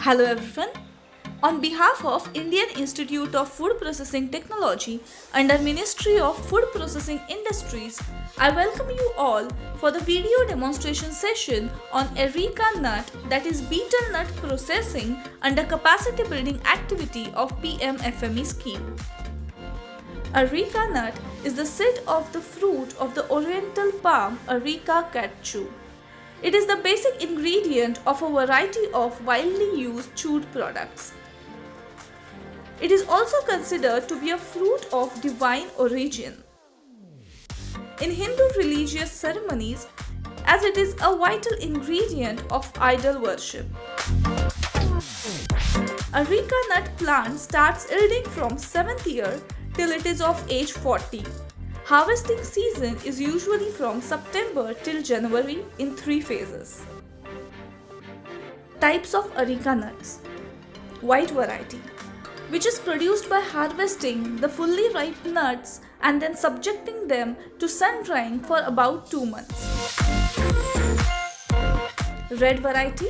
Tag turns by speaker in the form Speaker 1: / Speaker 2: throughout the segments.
Speaker 1: Hello everyone. On behalf of Indian Institute of Food Processing Technology under Ministry of Food Processing Industries, I welcome you all for the video demonstration session on Areca nut, that is betel nut processing under capacity building activity of PMFME scheme. Areca nut is the seed of the fruit of the oriental palm Areca catechu. It is the basic ingredient of a variety of widely used chewed products. It is also considered to be a fruit of divine origin in Hindu religious ceremonies, as it is a vital ingredient of idol worship. Areca nut plant starts yielding from 7th year till it is of age 40. Harvesting season is usually from September till January in 3 phases. Types of Areca nuts. White variety, which is produced by harvesting the fully ripe nuts and then subjecting them to sun drying for about 2 months. Red variety.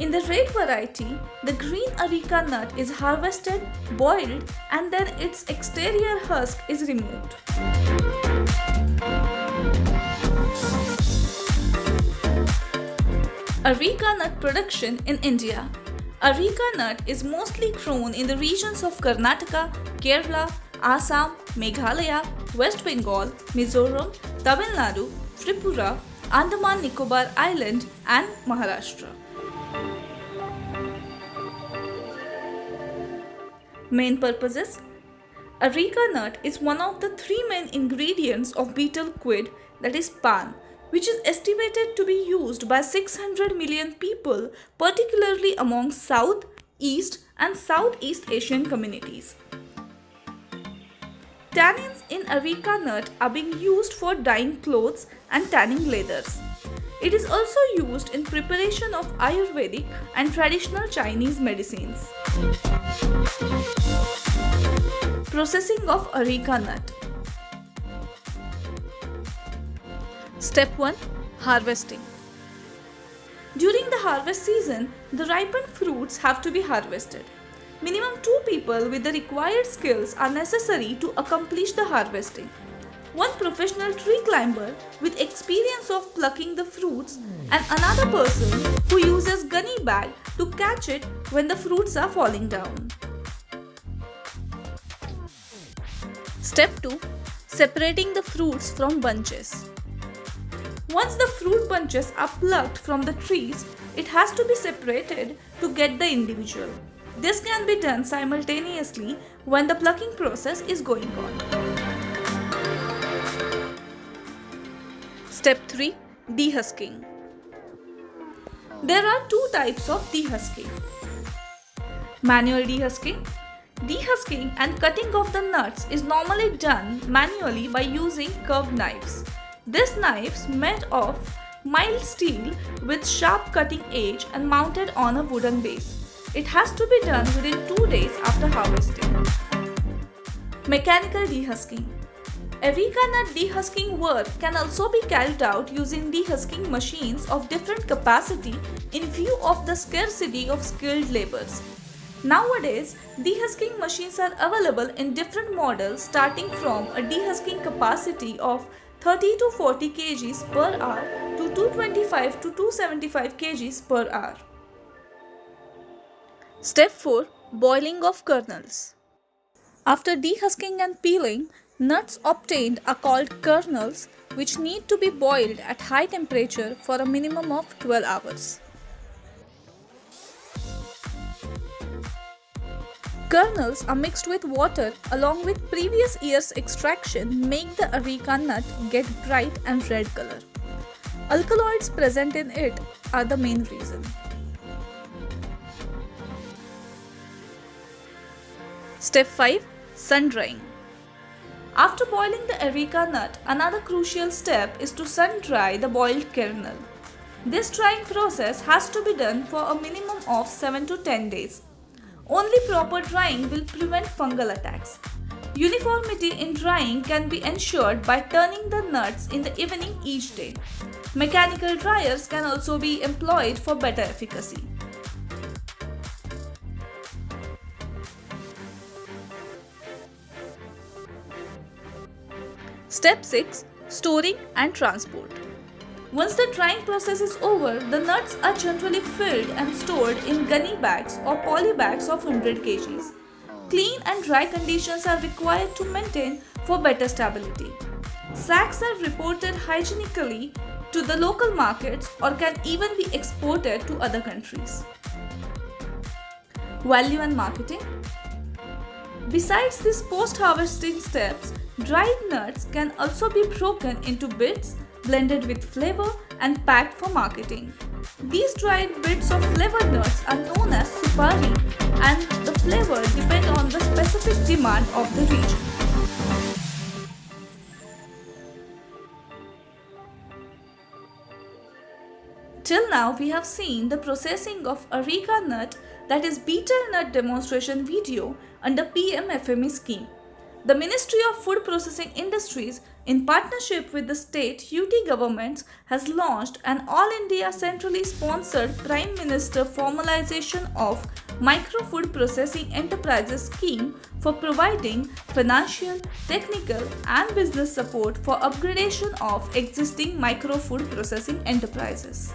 Speaker 1: In the red variety, the green Areca nut is harvested, boiled, and then its exterior husk is removed. Areca nut production in India. Areca nut is mostly grown in the regions of Karnataka, Kerala, Assam, Meghalaya, West Bengal, Mizoram, Tamil Nadu, Tripura, Andaman Nicobar Island, and Maharashtra. Main purposes. Areca nut is one of the 3 main ingredients of betel quid, that is pan, which is estimated to be used by 600 million people, particularly among South, East and Southeast Asian communities. Tannins in Areca nut are being used for dyeing clothes and tanning leathers. It is also used in preparation of Ayurvedic and traditional Chinese medicines. Processing of Areca nut. Step 1. Harvesting. During the harvest season, the ripened fruits have to be harvested. Minimum 2 people with the required skills are necessary to accomplish the harvesting. One professional tree climber with experience of plucking the fruits and another person who uses gunny bag to catch it when the fruits are falling down. Step 2. Separating the fruits from bunches. Once the fruit bunches are plucked from the trees, it has to be separated to get the individual. This can be done simultaneously when the plucking process is going on. Step 3. Dehusking. There are 2 types of dehusking. Manual dehusking. Dehusking and cutting of the nuts is normally done manually by using curved knives. These knives made of mild steel with sharp cutting edge and mounted on a wooden base. It has to be done within 2 days after harvesting. Mechanical dehusking. Areca nut dehusking work can also be carried out using dehusking machines of different capacity in view of the scarcity of skilled laborers. Nowadays, dehusking machines are available in different models starting from a dehusking capacity of 30 to 40 kg per hour to 225 to 275 kg per hour. Step 4. Boiling of kernels. After dehusking and peeling, nuts obtained are called kernels, which need to be boiled at high temperature for a minimum of 12 hours. Kernels are mixed with water along with previous year's extraction make the Areca nut get bright and red color. Alkaloids present in it are the main reason. Step 5. Sun drying. After boiling the Areca nut, another crucial step is to sun dry the boiled kernel. This drying process has to be done for a minimum of 7 to 10 days. Only proper drying will prevent fungal attacks. Uniformity in drying can be ensured by turning the nuts in the evening each day. Mechanical dryers can also be employed for better efficacy. Step 6. Storing and transport. Once the drying process is over, the nuts are generally filled and stored in gunny bags or poly bags of 100 kgs. Clean and dry conditions are required to maintain for better stability. Sacks are reported hygienically to the local markets or can even be exported to other countries. Value and marketing. Besides these post-harvesting steps, dried nuts can also be broken into bits, blended with flavor and packed for marketing. These dried bits of flavored nuts are known as supari, and the flavor depends on the specific demand of the region. Till now, we have seen the processing of areca nut, that is betel nut demonstration video under PM-FME scheme. The Ministry of Food Processing Industries, in partnership with the state UT governments, has launched an All India centrally sponsored Prime Minister Formalization of Micro Food Processing Enterprises scheme for providing financial, technical and business support for upgradation of existing micro food processing enterprises.